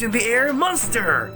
in the air monster!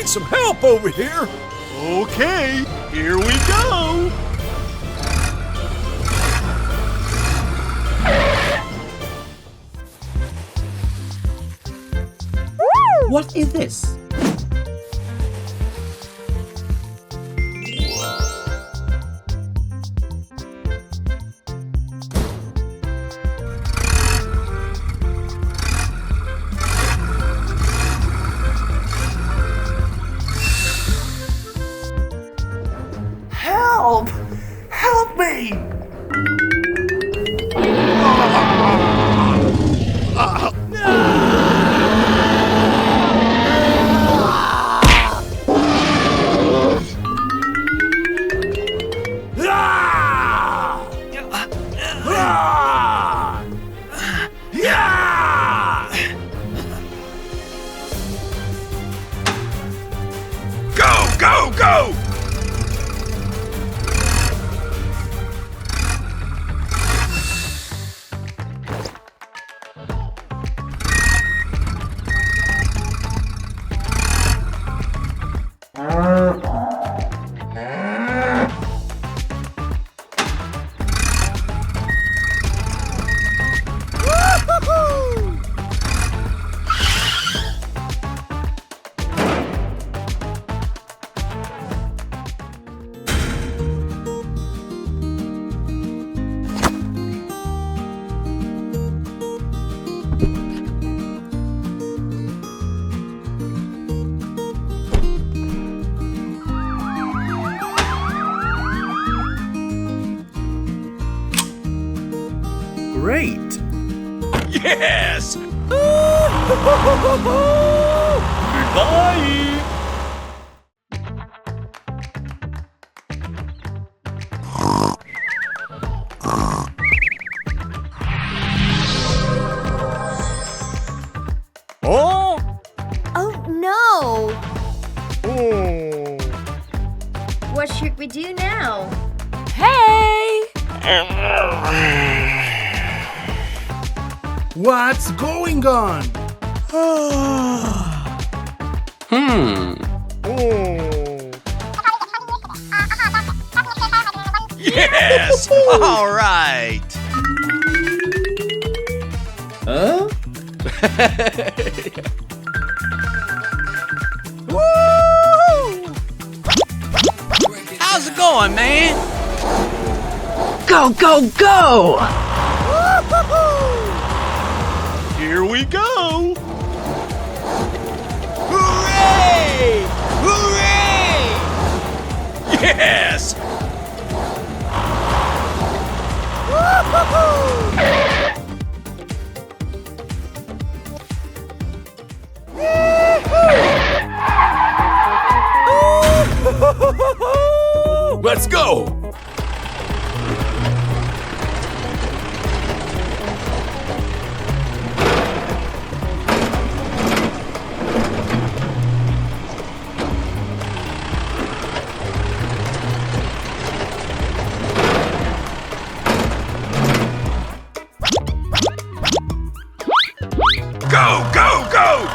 Some help over here. Okay, here we go. What is this? Help! Help me! Go, go, go! Great! Yes! Goodbye! Oh! Oh no! Oh! What should we do now? Hey! What's going on? Yes! All right! Huh? Woo! How's it going, man? Go, go, go! Here we go! Hooray! Hooray! Yes! Let's go! Go, go, go!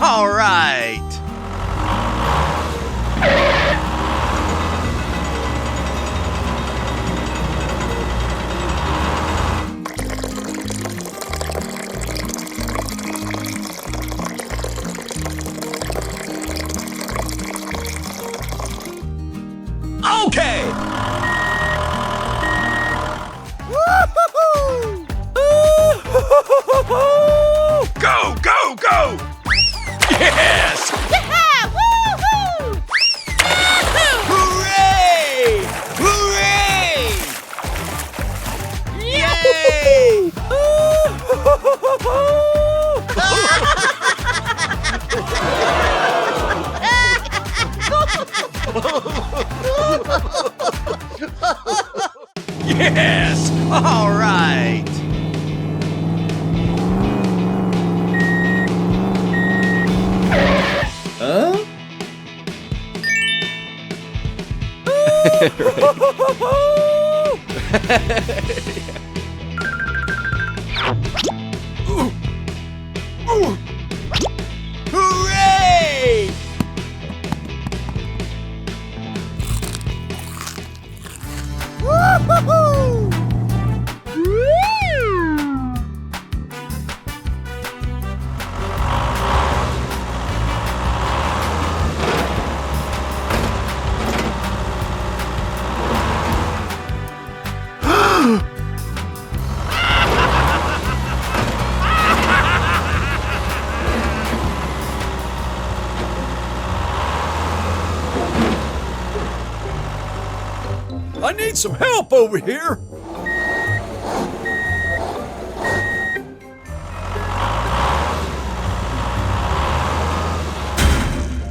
All right. Okay. Go, go, go! Yes! Hooray! Hooray! Yay! Yes! All right! Huh? Hooray! I need some help over here.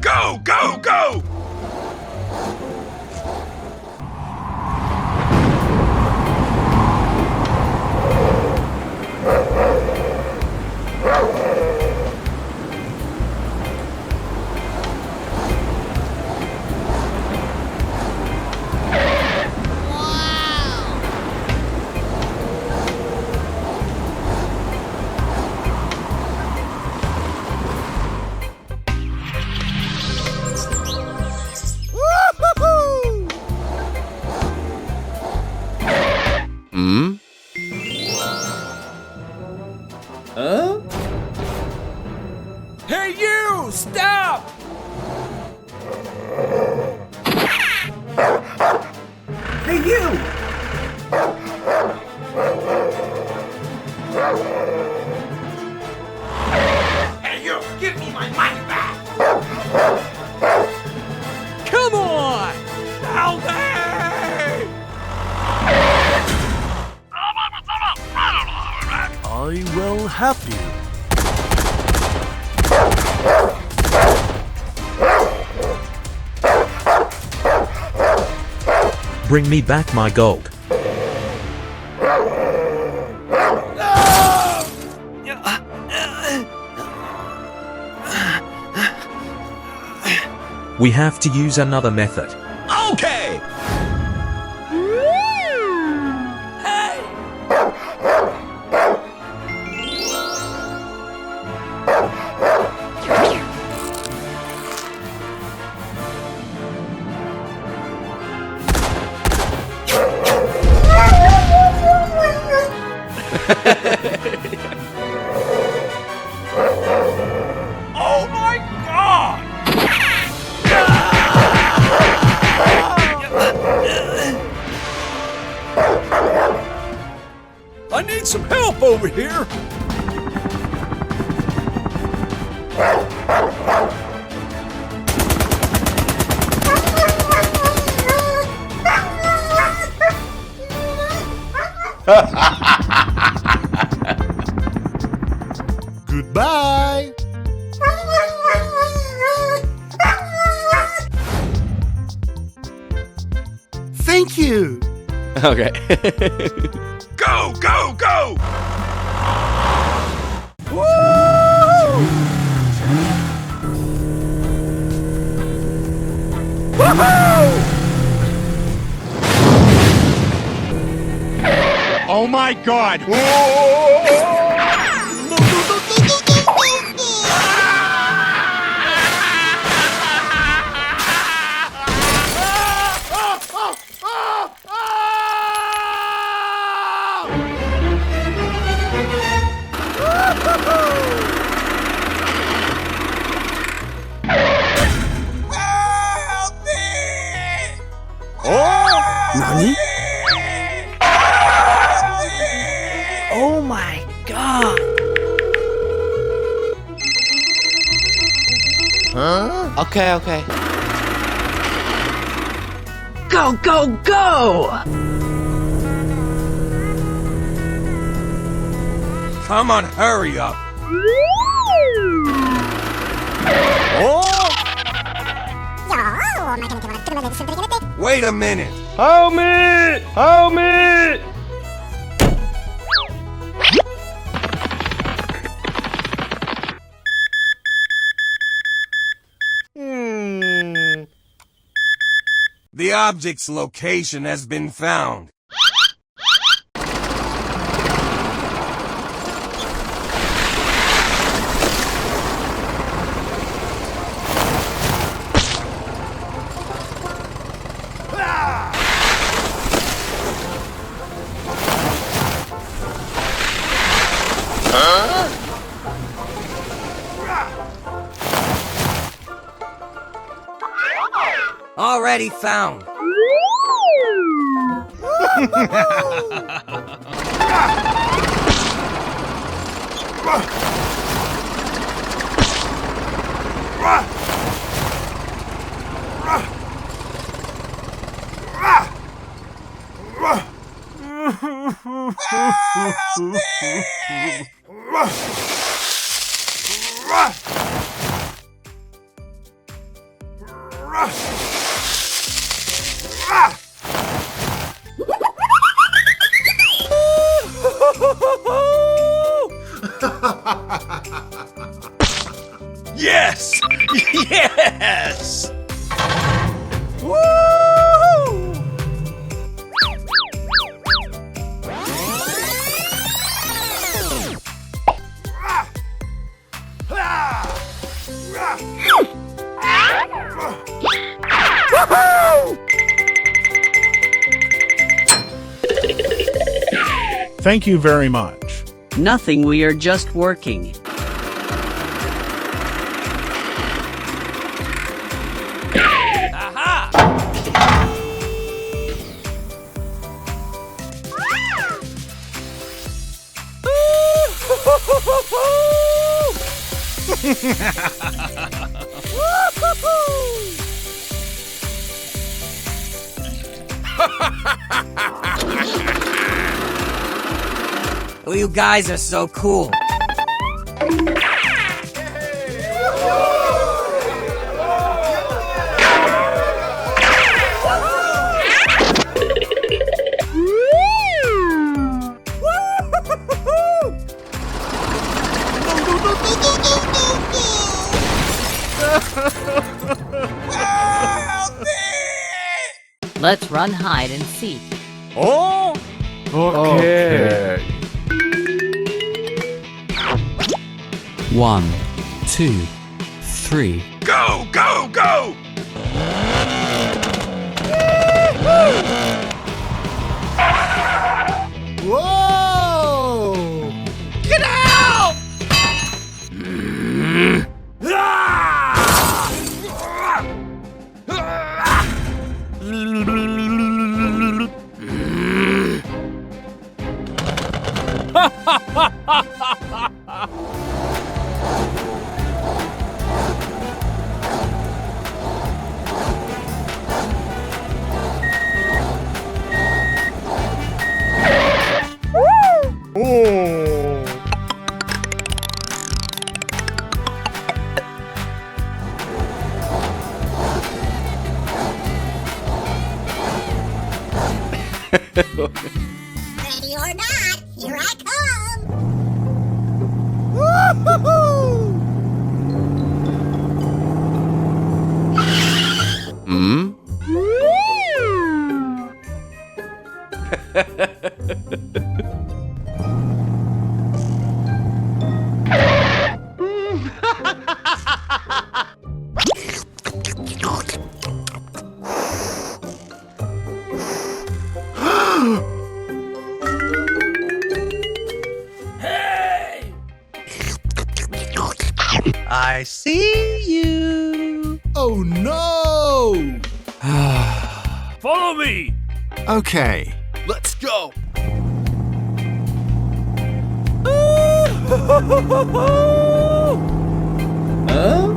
Go, go, go! Huh? Hey, you! Stop! Hey, you! Hey, you! Give me my money back! Come on! Help me! I will help you. Bring me back my gold. We have to use another method. Okay! Oh my God! I need some help over here. Goodbye. Thank you. Okay. Go, go, go! Oh my God! Okay, okay. Go, go, go! Come on, hurry up. Wait a minute. Help me! Help me! The object's location has been found. Already found. Yes! Yes! Woo! Thank you very much. Nothing, we are just working. Oh, you guys are so cool. Let's run hide and seek. Oh? Okay. 1, 2, 3. Go, go, go! Whoa! Get out! Ready or not, here I come! Hmm? I see you. Oh no! Follow me. Okay, let's go. Huh?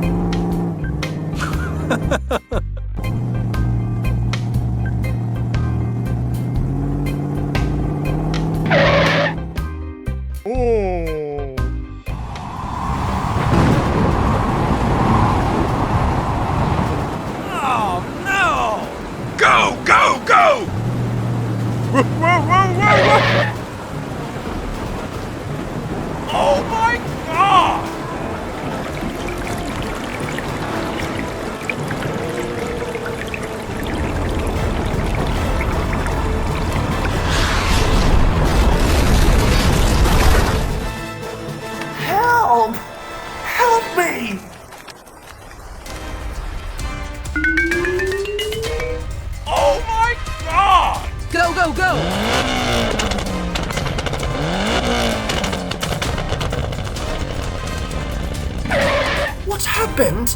What happened?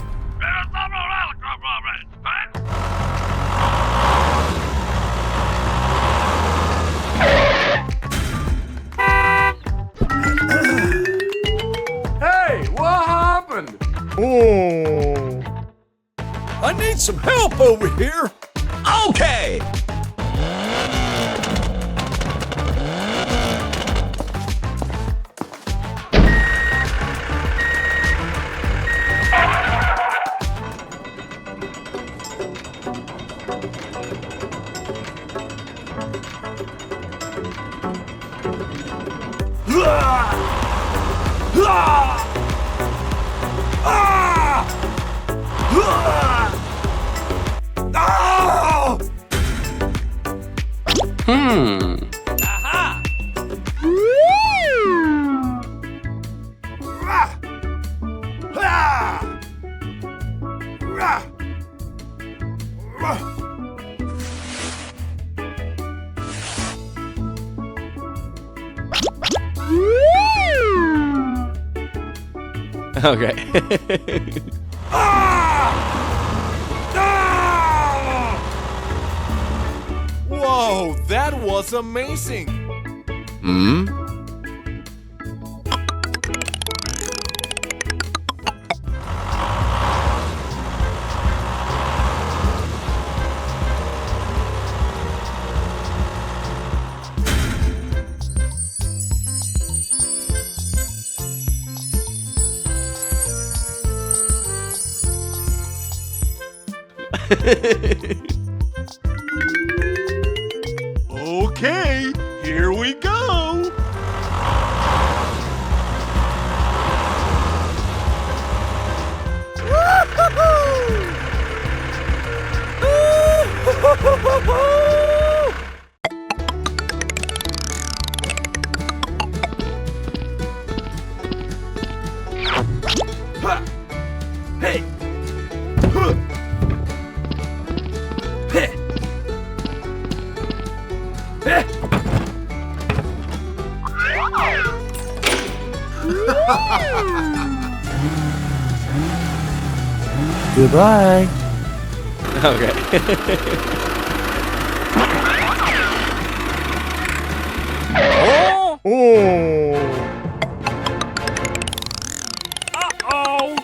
Hey, what happened? Oh. I need some help over here. Okay. Aha! Okay. Whoa, that was amazing. Hmm? Okay, here we go. Hey! Goodbye. Okay. Oh. Uh-oh!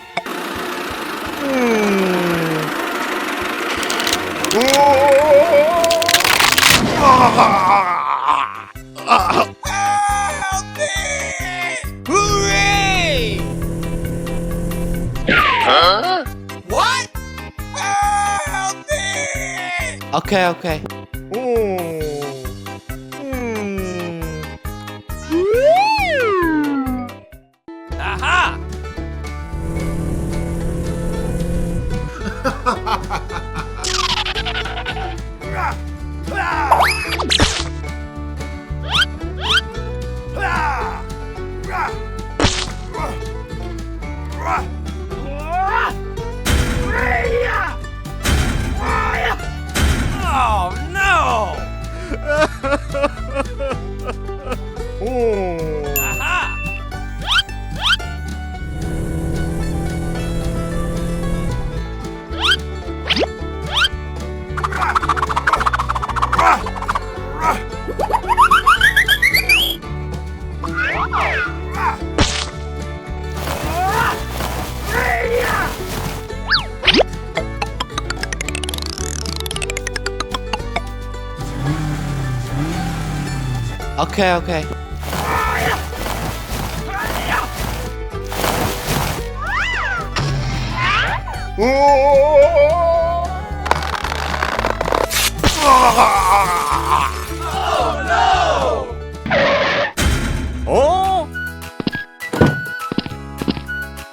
Hooray! Huh? What? Help me! Okay, okay. Aha! Oh no! Aha! Okay, okay. Oh.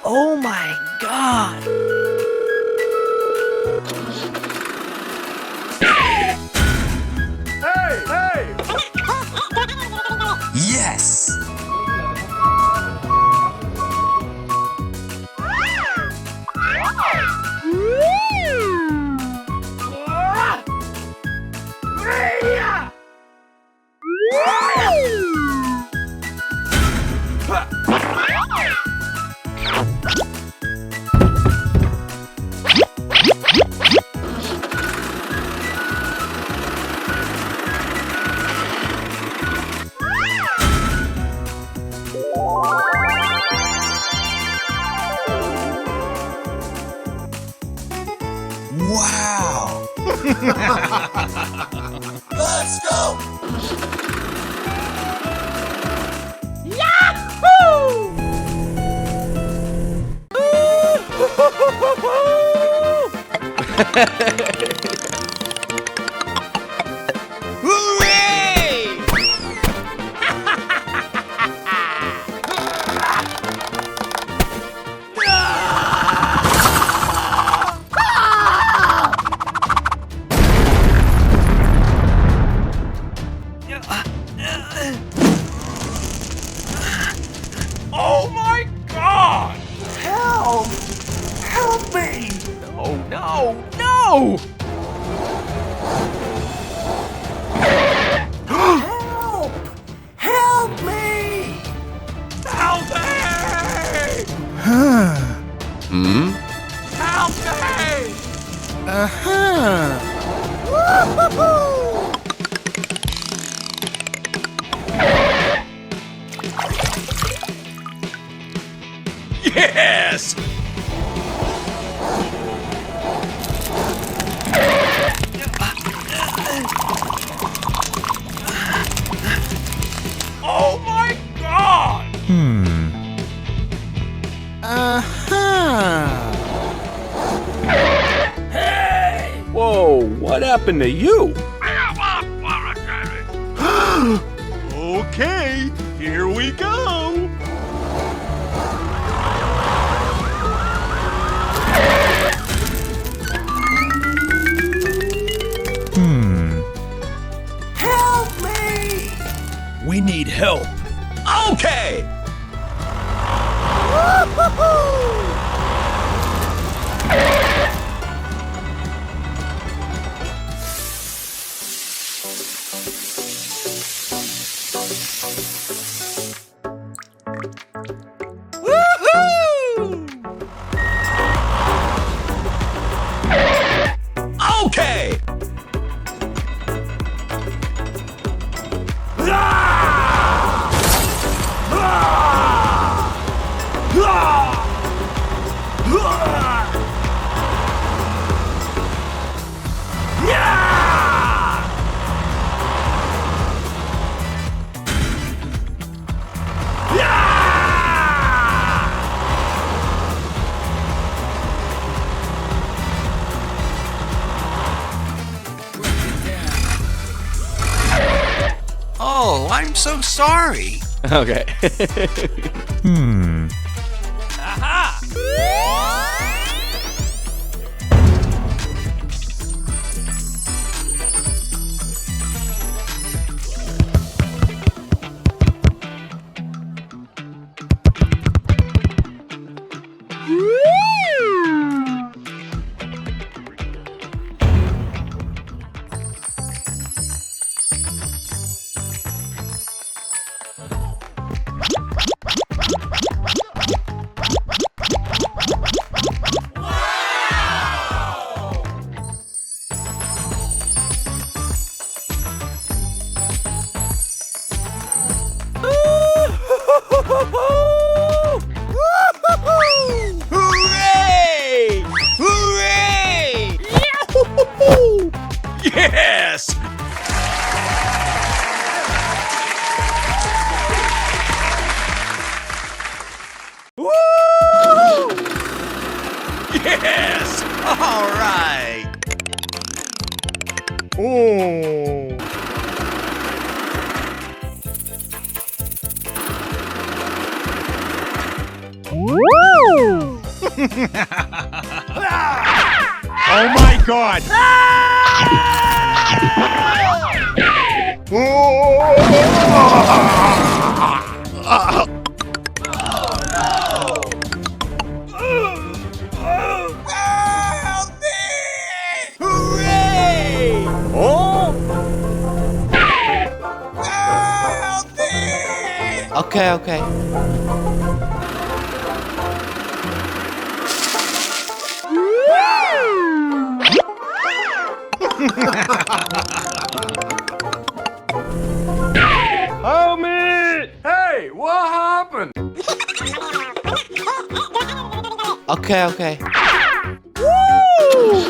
Oh my god! Hey, hey. Yes! Wow! Let's go! Oh my God! Help! Help me! Oh no! No! Help! Help me! Help me! Hmm? Help me! Woo-hoo-hoo! Yes! Oh my God! Hey! Whoa, what happened to you? Okay, here we go. Help me! We need help. Okay! Woo-hoo-hoo! Okay! Oh, I'm so sorry. Okay. Hooray! Hooray! Yahoo! Yes! Woo! Yes! All right! Oh. Oh my God! Help me! Hooray! Oh! Help me! Okay, okay. Help me! Hey, what happened? Okay, okay. Woo!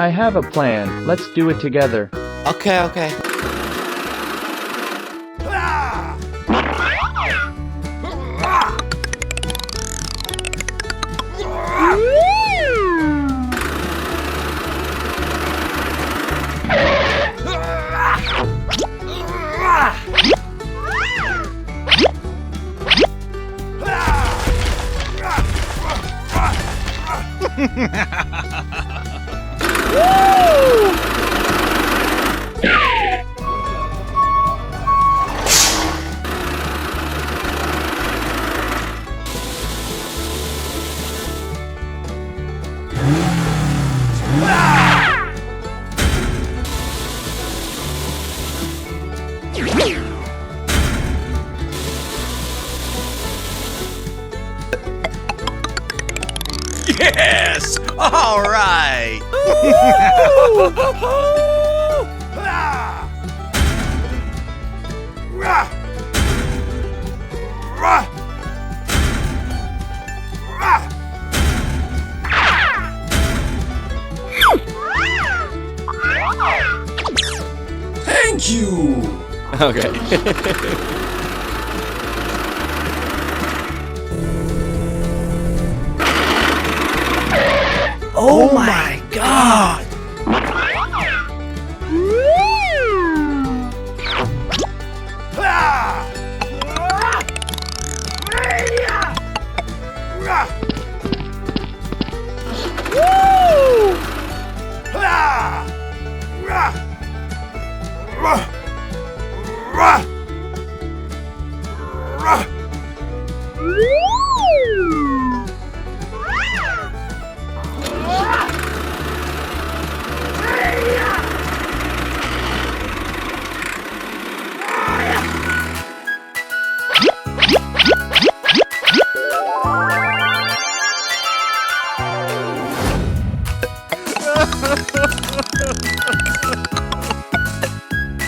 I have a plan. Let's do it together. Okay, okay. Yes! All right! Thank you! Okay. Oh my god!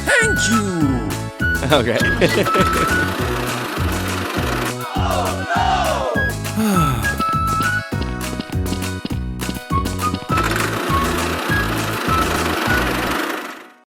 Thank you! Okay.